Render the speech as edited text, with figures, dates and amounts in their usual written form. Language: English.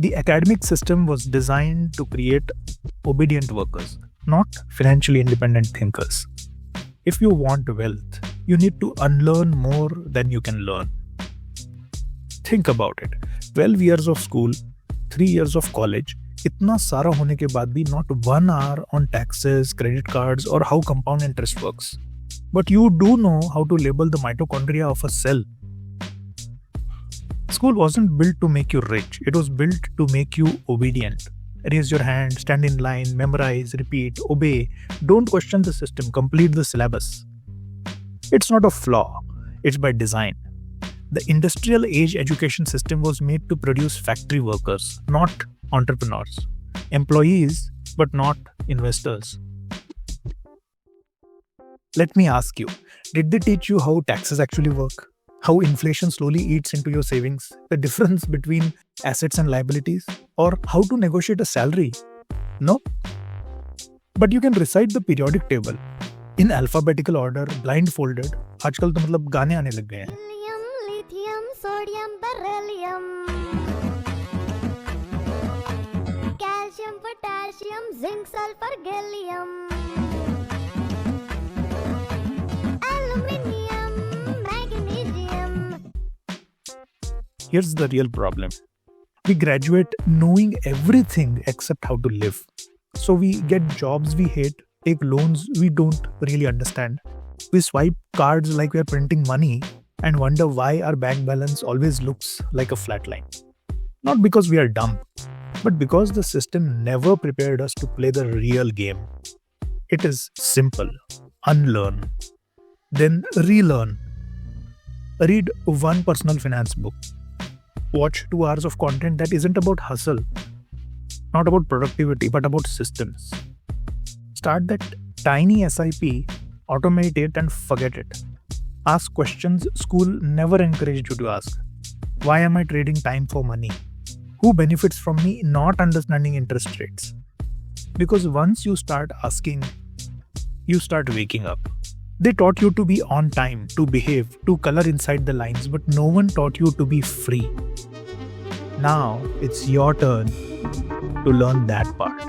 The academic system was designed to create obedient workers, not financially independent thinkers. If you want wealth, you need to unlearn more than you can learn. Think about it. 12 years of school, 3 years of college, इतना सारा होने के बाद भी not 1 hour on taxes, credit cards or how compound interest works. But you do know how to label the mitochondria of a cell. School wasn't built to make you rich. It was built to make you obedient. Raise your hand, stand in line, memorize, repeat, obey. Don't question the system, complete the syllabus. It's not a flaw, it's by design. The industrial age education system was made to produce factory workers, not entrepreneurs. Employees, but not investors. Let me ask you, did they teach you how taxes actually work? How inflation slowly eats into your savings? The difference between assets and liabilities? Or how to negotiate a salary? No? But you can recite the periodic table in alphabetical order, blindfolded. आजकल तो मतलब गाने आने लग गए हैं. Lithium, sodium, beryllium, calcium, potassium, zinc, sulfur, gallium, aluminium, magnesium. Here's the real problem. We graduate knowing everything except how to live. So we get jobs we hate, take loans we don't really understand. We swipe cards like we are printing money and wonder why our bank balance always looks like a flat line. Not because we are dumb, but because the system never prepared us to play the real game. It is simple. Unlearn. Then relearn. Read one personal finance book. Watch 2 hours of content that isn't about hustle, not about productivity, but about systems. Start that tiny SIP, automate it and forget it. Ask questions school never encouraged you to ask. Why am I trading time for money? Who benefits from me not understanding interest rates? Because once you start asking, you start waking up. They taught you to be on time, to behave, to color inside the lines, but no one taught you to be free. Now it's your turn to learn that part.